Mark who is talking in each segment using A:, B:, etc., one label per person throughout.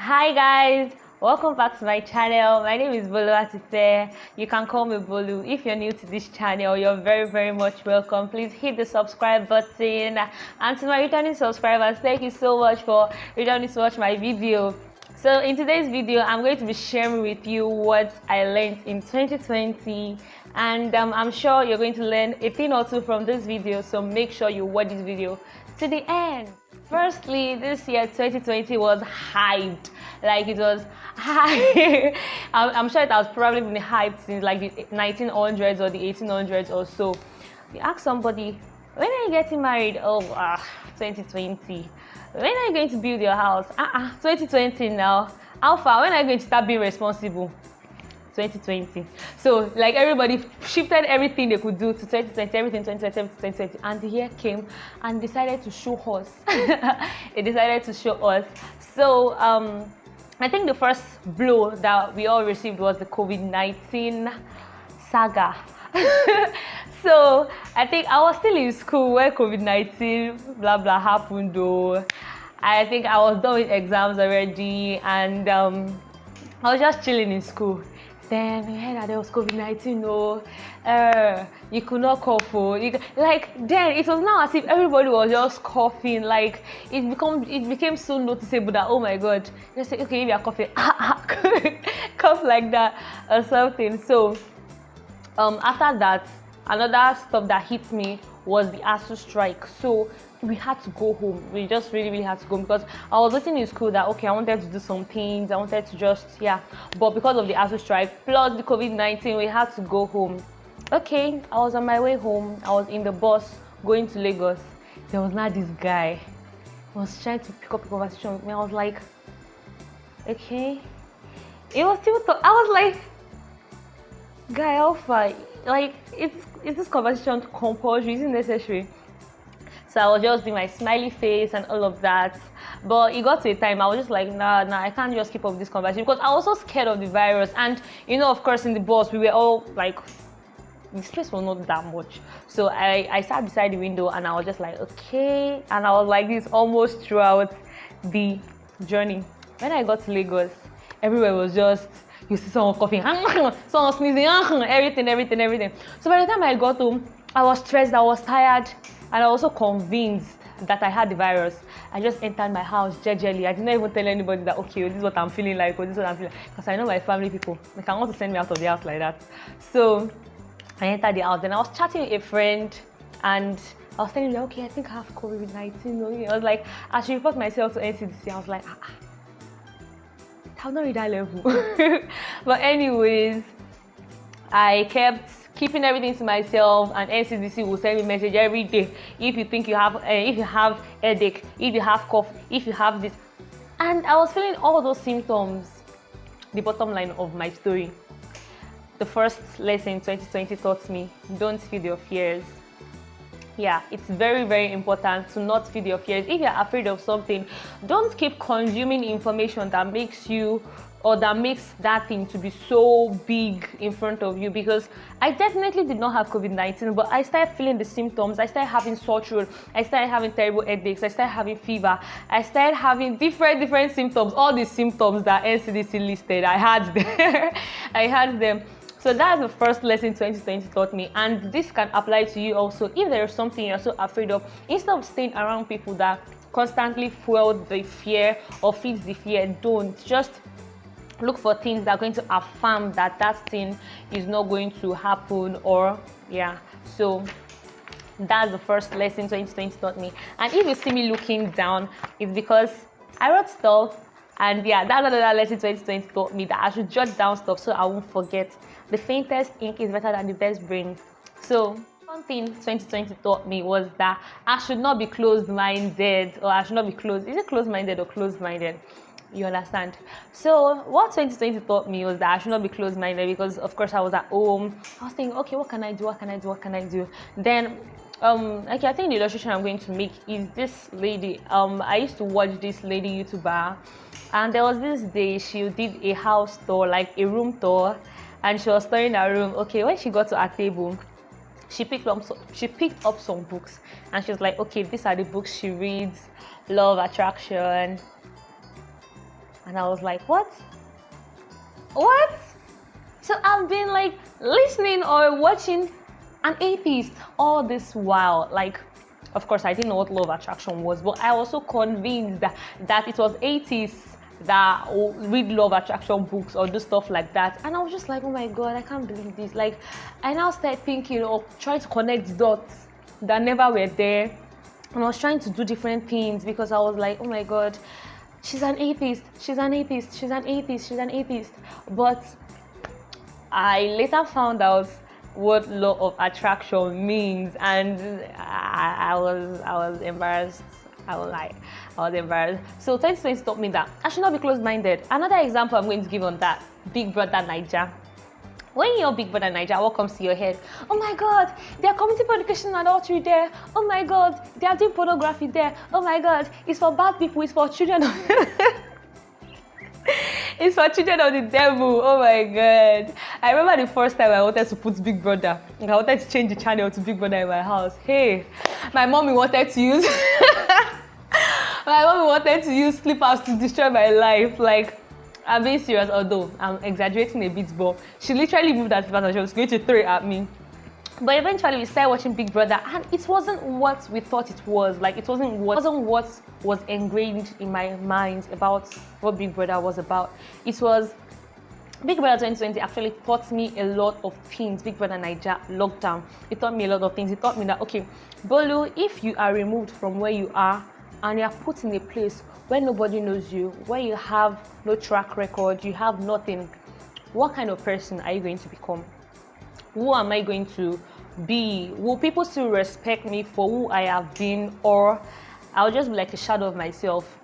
A: Hi guys, welcome back to my channel. My name is Bolu Atite. You can call me Bolu. If you're new to this channel, you're very much welcome. Please hit the subscribe button. And to my returning subscribers, thank you so much for returning to watch my video. So in today's video, I'm going to be sharing with you what I learned in 2020, and I'm sure you're going to learn a thing or two from this video, so make sure you watch this video to the end. Firstly, this year 2020 was hyped. Like, it was high. I'm sure it has probably been hyped since like the 1900s or the 1800s or so. You ask somebody, when are you getting married? 2020. When are you going to build your house? 2020 now. How far? When are you going to start being responsible? 2020. So like everybody shifted everything they could do to 2020, everything 2020, and the year came and decided to show us. It decided to show us. So I think the first blow that we all received was the COVID-19 saga. So I think I was still in school when COVID-19 blah blah happened though. I think I was done with exams already, and I was just chilling in school. Then we heard that there was COVID-19. No, you could not cough. Then it was now as if everybody was just coughing. Like it became so noticeable that, oh my god, just say, okay, if you are coughing, cough like that or something. So after that, another stuff that hit me was the ASU strike. So we had to go home. We just really had to go, because I was waiting in school that, okay, I wanted to do some things. I wanted to just, but because of the ASU strike plus the COVID-19, we had to go home. Okay, I was on my way home. I was in the bus going to Lagos. There was not this guy. He was trying to pick up a conversation with me. I was like, okay. It was still I was like, guy, alpha, like, is this conversation compulsory? Is it necessary? So I was just doing my smiley face and all of that. But it got to a time I was just like, nah, I can't just keep up this conversation, because I was so scared of the virus. And of course, in the bus we were all like, this place was not that much. So I sat beside the window and I was just like, okay. And I was like this almost throughout the journey. When I got to Lagos, everywhere was just, you see someone coughing, someone sneezing, everything. So by the time I got home, I was stressed, I was tired, and I was also convinced that I had the virus. I just entered my house jejely. I did not even tell anybody that, okay, this is what I'm feeling like, or this is what I'm feeling like, because I know my family people, they can want to send me out of the house like that. So I entered the house, and I was chatting with a friend, and I was telling her, okay, I think I have COVID-19. I was like, I should report myself to NCDC. I was like, I'm not reached that level. But anyways, I kept keeping everything to myself, and NCDC will send me message every day. If you think you have, if you have headache, if you have cough, if you have this. And I was feeling all those symptoms. The bottom line of my story, the first lesson 2020 taught me, don't feed your fears. Yeah, it's very important to not feed your fears. If you're afraid of something, don't keep consuming information that makes you, or that makes that thing to be so big in front of you. Because I definitely did not have COVID-19, but I started feeling the symptoms. I started having sore throat. I started having terrible headaches. I started having fever. I started having different symptoms. All the symptoms that NCDC listed, I had there. I had them. So that's the first lesson 2020 taught me, and this can apply to you also. If there is something you're so afraid of, instead of staying around people that constantly fuel the fear or feeds the fear, don't. Just look for things that are going to affirm that thing is not going to happen, or so that's the first lesson 2020 taught me. And if you see me looking down, it's because I wrote stuff, and that's another lesson 2020 taught me, that I should jot down stuff so I won't forget. The faintest ink is better than the best brain. So one thing 2020 taught me was that I should not be closed-minded, or I should not be closed. Is it closed-minded or closed-minded? You understand? So what 2020 taught me was that I should not be closed-minded, because of course I was at home. I was thinking, okay, what can I do? Then okay, I think the illustration I'm going to make is this lady. I used to watch this lady YouTuber, and there was this day she did a house tour, like a room tour, and she was touring her room. Okay, when she got to her table, she picked up some books, and she was like, okay, these are the books she reads: Law of Attraction, And I was like, what? What? So I've been like listening or watching an atheist all this while. Like, of course, I didn't know what law of attraction was, but I was so convinced that it was atheists that read law of attraction books or do stuff like that. And I was just like, oh my God, I can't believe this. Like, I now started thinking of trying to connect dots that never were there. And I was trying to do different things because I was like, oh my God, she's an atheist, she's an atheist, she's an atheist, she's an atheist. But I later found out what law of attraction means, and I was embarrassed. I was embarrassed. So 2020 taught me that I should not be closed-minded. Another example I'm going to give on that: Big Brother Naija. When you hear Big Brother Naija, what comes to your head? Oh my God, they are committing fornication and adultery there. Oh my God, they are doing pornography there. Oh my God, it's for bad people, it's for children. It's for children of the devil. Oh my God. I remember the first time I wanted to put Big Brother. I wanted to change the channel to Big Brother in my house. Hey, my mommy wanted to use slippers to destroy my life. Like, I'm being serious, although I'm exaggerating a bit, but she literally moved that slippers and she was going to throw it at me. But eventually we started watching Big Brother, and it wasn't what we thought it was. Like, it wasn't what was ingrained in my mind about what Big Brother was about. It was Big Brother 2020 actually taught me a lot of things. Big Brother Naija lockdown, it taught me a lot of things. It taught me that, okay, Bolu, if you are removed from where you are and you are put in a place where nobody knows you, where you have no track record, you have nothing, what kind of person are you going to become? Who am I going to be? Will people still respect me for who I have been, or I'll just be like a shadow of myself?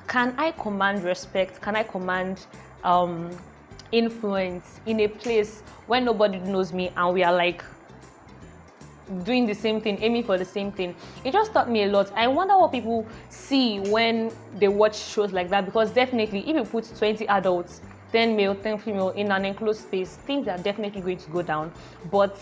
A: Can I command respect? Can I command influence in a place where nobody knows me and we are like doing the same thing, aiming for the same thing? It just taught me a lot. I wonder what people see when they watch shows like that, because definitely if you put 20 adults, 10 male, 10 female in an enclosed space, things are definitely going to go down. But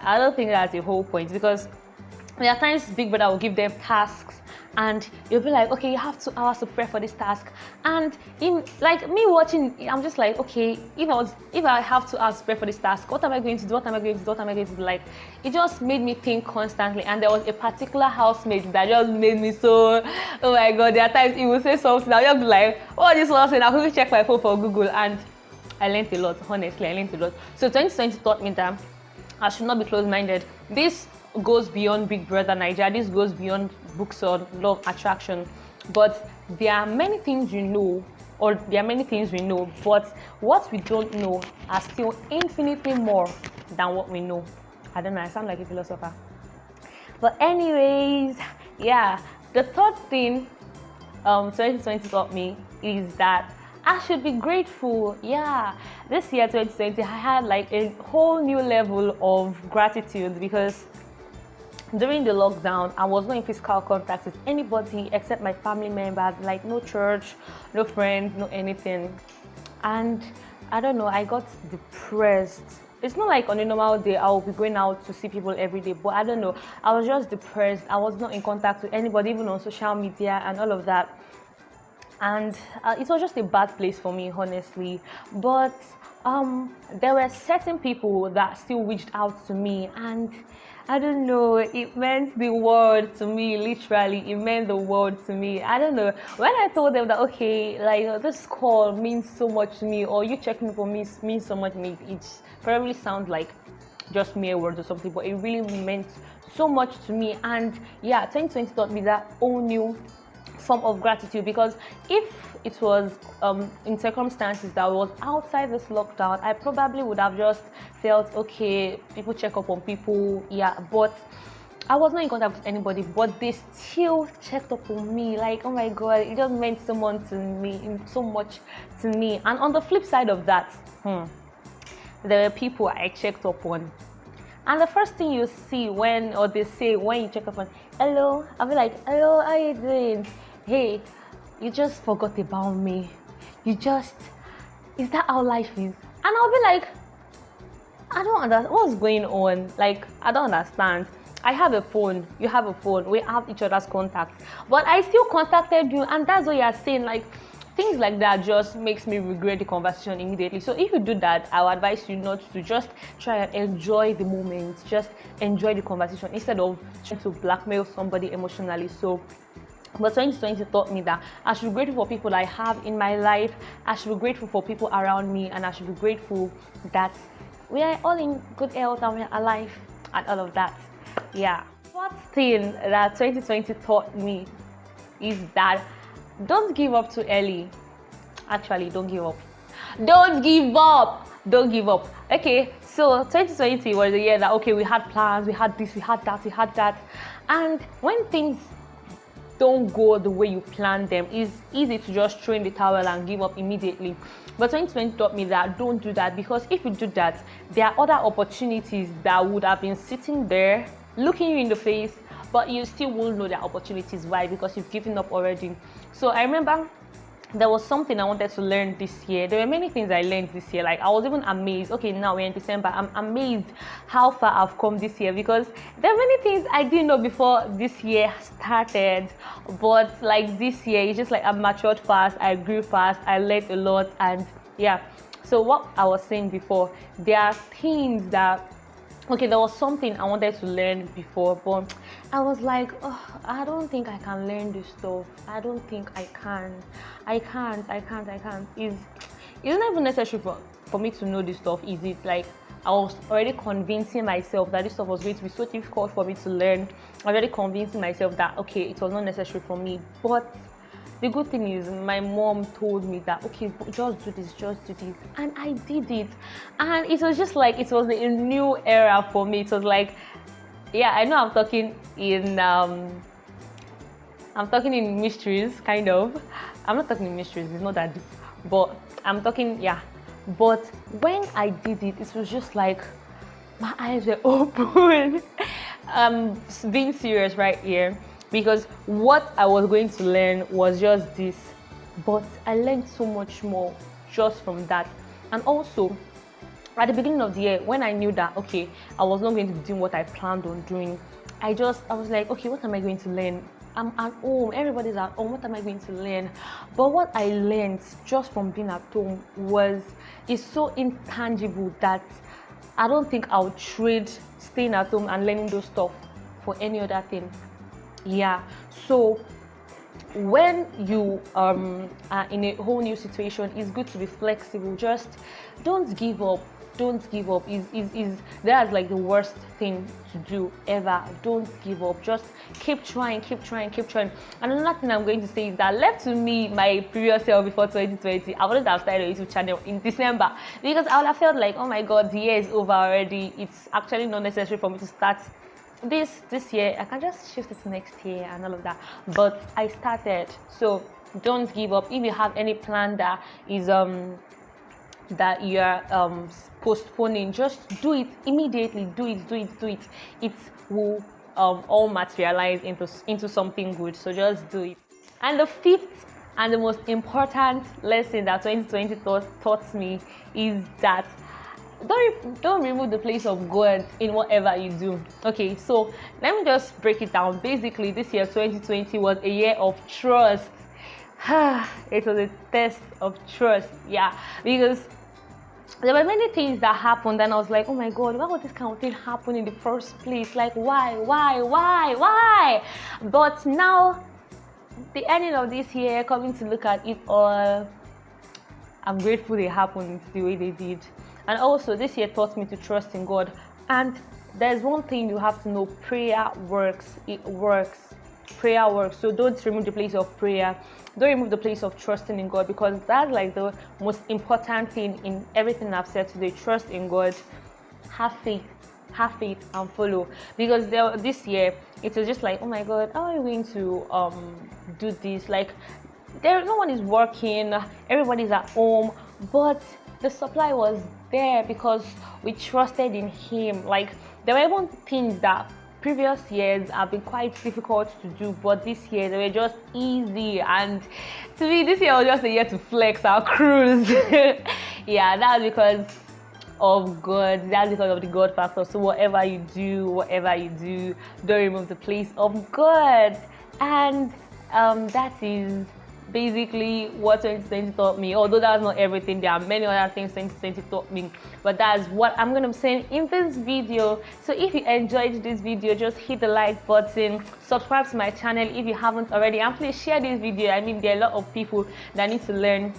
A: I don't think that's the whole point, because there are times Big Brother will give them tasks and you'll be like, okay, you have 2 hours to prepare for this task. And in like me watching, I'm just like, okay, if I have 2 hours to prepare for this task, what am I going to do? What am I going to do? What am I going to do? Like, it just made me think constantly. And there was a particular housemate that just made me so, oh my God, there are times he will say something, I'll just be like, oh, this was saying, I'll quickly check my phone for Google. And I learned a lot, honestly, I learned a lot. So 2020 taught me that I should not be closed-minded. This goes beyond Big Brother Naija. This goes beyond books on law of attraction. But there are many things you know, or there are many things we know, but what we don't know are still infinitely more than what we know. I don't know, I sound like a philosopher. But anyways, yeah, the third thing 2020 taught me is that I should be grateful. Yeah, this year 2020 I had like a whole new level of gratitude, because during the lockdown I was not in physical contact with anybody except my family members, like no church, no friends, no anything. And I don't know, I got depressed. It's not like on a normal day I will be going out to see people every day, but I don't know, I was just depressed. I was not in contact with anybody, even on social media and all of that. And it was just a bad place for me, honestly. But there were certain people that still reached out to me, and I don't know, it meant the world to me. Literally, it meant the world to me. I don't know, when I told them that, okay, like, this call means so much to me, or you checking for me means so much to me, it probably sounds like just mere words or something, but it really meant so much to me. And yeah, 2020 taught me that whole new form of gratitude, because if it was in circumstances that was outside this lockdown, I probably would have just felt, okay, people check up on people, yeah, but I was not in contact with anybody, but they still checked up on me. Like, oh my God, it just meant so much to me. And on the flip side of that, there were people I checked up on. And the first thing you see they say when you check up on, hello, I'll be like, hello, how are you doing? Hey, you just forgot about me. Is that how life is? And I'll be like, I don't understand what's going on. Like, I don't understand. I have a phone, you have a phone, we have each other's contacts, but I still contacted you, and that's what you're saying. Like, things like that just makes me regret the conversation immediately. So if you do that, I would advise you not to. Just try and enjoy the moment, just enjoy the conversation instead of trying to blackmail somebody emotionally. So but 2020 taught me that I should be grateful for people I have in my life, I should be grateful for people around me, and I should be grateful that we are all in good health and we're alive and all of that. Yeah. First thing that 2020 taught me is that don't give up too early. Actually, don't give up. Don't give up. Don't give up. Okay, so 2020 was a year that, okay, we had plans, we had this, we had that. And when things don't go the way you planned them, it's easy to just throw in the towel and give up immediately. But 2020 taught me that don't do that, because if you do that, there are other opportunities that would have been sitting there looking you in the face, but you still won't know their opportunities. Why? Because you've given up already. So I remember there was something I wanted to learn this year. There were many things I learned this year. Like, I was even amazed. Okay, now we're in December. I'm amazed how far I've come this year, because there are many things I didn't know before this year started. But like this year, it's just like I matured fast, I grew fast, I learned a lot, and yeah. So what I was saying before, there are things that, okay, there was something I wanted to learn before, but I was like, oh, I don't think I can learn this stuff. I don't think I can. I can't. It's not even necessary for me to know this stuff. Is it? Like, I was already convincing myself that this stuff was going to be so difficult for me to learn. Already convincing myself that, okay, it was not necessary for me. But the good thing is, my mom told me that, okay, just do this, and I did it, and it was just like, it was a new era for me. It was like, yeah, I know I'm talking in mysteries, kind of. I'm not talking in mysteries, it's not that deep, but I'm talking, yeah. But when I did it, it was just like my eyes were open. Being serious right here, because what I was going to learn was just this, but I learned so much more just from that. And also, at the beginning of the year, when I knew that, okay, I was not going to be doing what I planned on doing, I was like, okay, what am I going to learn? I'm at home, everybody's at home, what am I going to learn? But what I learned just from being at home is so intangible that I don't think I would trade staying at home and learning those stuff for any other thing. Yeah, so when you are in a whole new situation, it's good to be flexible. Just don't give up. That's like the worst thing to do ever. Don't give up. Just keep trying. And another thing I'm going to say is that, left to me, my previous self before 2020, I wouldn't have started a YouTube channel in December, because I would have felt like, oh my god, the year is over already. It's actually not necessary for me to start this year. I can just shift it to next year and all of that. But I started. So don't give up. If you have any plan that is that you are postponing, just do it immediately. Do it. It will all materialize into something good. So just do it. And the fifth and the most important lesson that 2020 taught me is that don't remove the place of God in whatever you do. Okay, so let me just break it down. Basically, this year 2020 was a year of trust. It was a test of trust, yeah, because there were many things that happened, and I was like, oh my god, why would this kind of thing happen in the first place? Like, why? But now, the ending of this year, coming to look at it all, I'm grateful they happened the way they did. And also, this year taught me to trust in God. And there's one thing you have to know: prayer works. It works. Prayer works. So don't remove the place of prayer. Don't remove the place of trusting in God, because that's like the most important thing in everything I've said today. Trust in God. Have faith and follow. Because this year, it was just like, oh my God, how are you going to do this? Like, no one is working. Everybody's at home. But the supply was there because we trusted in Him. Like, there were even things that previous years have been quite difficult to do, but this year they were just easy. And to me, this year was just a year to flex our cruise. Yeah, that's because of God. That's because of the God factor. So whatever you do, don't remove the place of God. And that is basically what 2020 taught me. Although that's not everything, there are many other things 2020 taught me, but that's what I'm gonna be saying in this video. So if you enjoyed this video, just hit the like button, subscribe to my channel if you haven't already, and please share this video. I mean, there are a lot of people that need to learn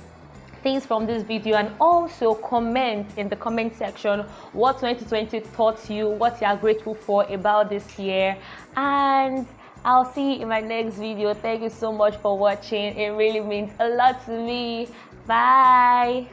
A: things from this video. And also comment in the comment section what 2020 taught you, what you are grateful for about this year, and I'll see you in my next video. Thank you so much for watching. It really means a lot to me. Bye.